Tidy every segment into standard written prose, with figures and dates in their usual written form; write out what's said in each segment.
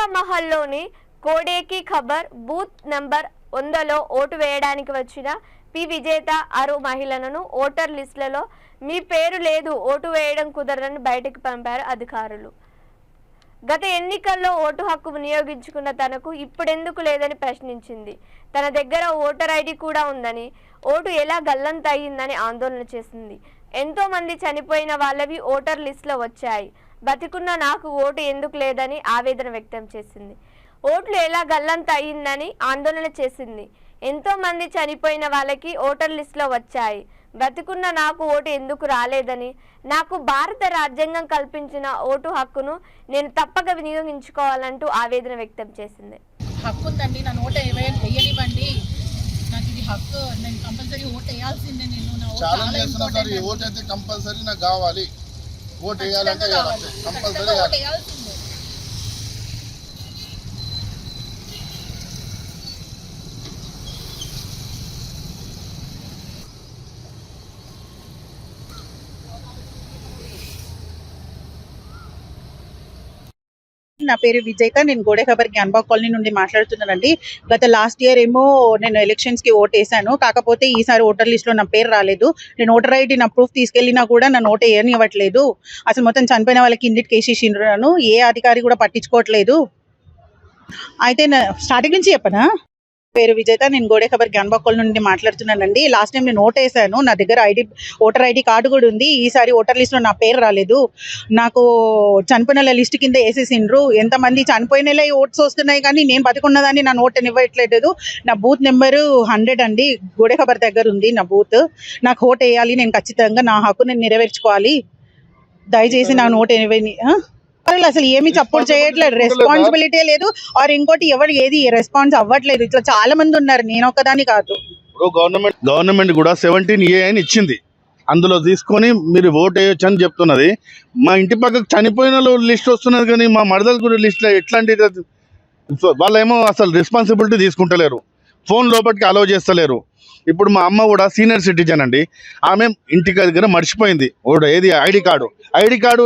గోషామహల్లోని కోడేకి ఖబర్ booth number 100లో vote వేయడానికి వచ్చిన P విజేత అరు మహిళలను ఓటర్ లిస్టులలో మీ పేరు లేదు, ఓటు వేయడం కుదరదని బయటకు పంపారు అధికారులు. గత ఎన్నికల్లో ఓటు హక్కు వినియోగించుకున్న తనకు ఇప్పుడెందుకు లేదని ప్రశ్నించింది. తన దగ్గర ఓటర్ ఐడి కూడా ఉందని, ఓటు ఎలా గల్లంత అయ్యిందని ఆందోళన చేసింది. ఎంతో మంది చనిపోయిన వాళ్ళవి ఓటర్ లిస్టులో వచ్చాయి, బతికున్న నాకు ఓటు ఎందుకు లేదని ఆవేదన వ్యక్తం చేసింది. ఓట్లు ఎలా గల్లంత అయ్యిందని ఆందోళన చేసింది. ఎంతో మంది చనిపోయిన వాళ్ళకి ఓటర్ లిస్టులో వచ్చాయి, బతికున్న నాకు ఓటు ఎందుకు రాలేదని, నాకు భారత రాజ్యాంగం కల్పించిన ఓటు హక్కును నేను తప్పక వినియోగించుకోవాలంటూ ఆవేదన వ్యక్తం చేసింది. హక్కు ఉందండి, నా ఓటు వేయనివ్వండి, నాకు ఇది హక్కు, నేను కంపల్సరీ ఓటు వేయాల్సిందే. నేను ఓటు అయితే కంపల్సరీ నాకు కావాలి, ఓటు వేయాలంటే కంపల్సరీ వేయాల్సిందే. నా పేరు విజేత. నేను గోడే ఖబర్ జ్ఞాన్బాగ్ కాలనీ నుండి మాట్లాడుతున్నానండి. గత లాస్ట్ ఇయర్ ఏమో నేను ఎలక్షన్స్కి ఓట్ వేసాను, కాకపోతే ఈసారి ఓటర్ లిస్ట్లో నా పేరు రాలేదు. నేను ఓటర్ ఐడి నా ప్రూఫ్ తీసుకెళ్ళినా కూడా నన్ను ఓటు వేయనివ్వట్లేదు. అసలు మొత్తం చనిపోయిన వాళ్ళకి ఇండిట్ కేసేసిండ్రు, నన్ను ఏ అధికారి కూడా పట్టించుకోవట్లేదు. అయితే స్టార్టింగ్ నుంచి చెప్పనా? పేరు విజేత, నేను గోడే ఖబర్ జ్ఞాన్బాగ్ కాలనీ నుండి మాట్లాడుతున్నానండి. లాస్ట్ టైం నేను ఓట్ వేసాను, నా దగ్గర ఓటర్ ఐడి కార్డు కూడా ఉంది. ఈసారి ఓటర్ లిస్ట్లో నా పేరు రాలేదు. నాకు చనిపోయిన లిస్ట్ కింద వేసేసిండ్రు. ఎంతమంది చనిపోయిన ఓట్స్ వస్తున్నాయి కానీ నేను బతికున్నదాన్ని నా ఓటు ఇవ్వట్లేదు. నా బూత్ నెంబరు 100 అండి, గోడే ఖబర్ దగ్గర ఉంది నా బూత్. నాకు ఓటు వేయాలి, నేను ఖచ్చితంగా నా హక్కు నేను నెరవేర్చుకోవాలి. దయచేసి నా ఓటు అసలు ఏమి సపోర్ట్ చేయట్లేదు, రెస్పాన్సిబిలిటీ లేదు. ఆర్ ఇంకోటి ఎవరు ఏది రెస్పాన్స్ అవ్వట్లేదు. ఇట్లా చాలా మంది ఉన్నారు, నేను ఒక్కదాని కాదు. గవర్నమెంట్ కూడా 17A అని ఇచ్చింది, అందులో తీసుకొని మీరు ఓట్ వేయొచ్చు అని చెప్తున్నది. మా ఇంటి పక్కకు చనిపోయిన లిస్ట్ వస్తున్నది కానీ మా మరదల గురి లిస్ట్లో ఎట్లాంటిది వాళ్ళేమో అసలు రెస్పాన్సిబిలిటీ తీసుకుంటలేరు, ఫోన్ లోపలికి అలౌ చేస్తలేరు. ఇప్పుడు మా అమ్మ కూడా సీనియర్ సిటిజన్ అండి, ఆమె ఇంటికి దగ్గర మర్చిపోయింది ఓటు ఏది ఐడి కార్డు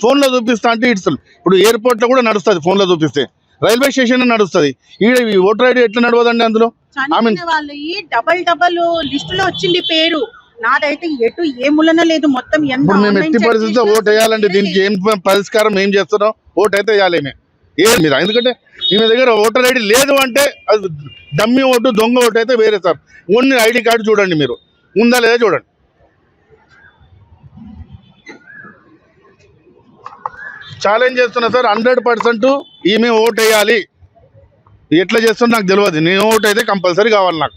ఫోన్లో చూపిస్తా అంటే ఇప్పుడు ఎయిర్పోర్ట్లో కూడా నడుస్తుంది, ఫోన్లో చూపిస్తే రైల్వే స్టేషన్ నడుస్తుంది. ఈ ఓటర్ ఐడి ఎట్లా నడవదండి? అందులో డబల్ లిస్టులో వచ్చింది పేరు, నాదైతే ఎటు ఏ మూలన లేదు. మొత్తం మేము ఎట్టి పరిస్థితిలో ఓటు వేయాలండి. దీనికి ఏం పరిష్కారం ఏం చేస్తున్నాం? ఓటు అయితే వేయాలి మీరు, ఎందుకంటే మీ దగ్గర ఓటర్ ఐడి లేదు అంటే అది డమ్మీ ఓటు, దొంగ ఓటు అయితే వేరే సార్. ఓన్లీ ఐడి కార్డు చూడండి, మీరు ఉందా లేదా చూడండి. ఛాలెంజ్ చేస్తున్నా సార్, 100% ఈమె ఓటు వేయాలి. ఎట్లా చేస్తున్నా నాకు తెలియదు, నేను ఓటు అయితే కంపల్సరీ కావాలి నాకు.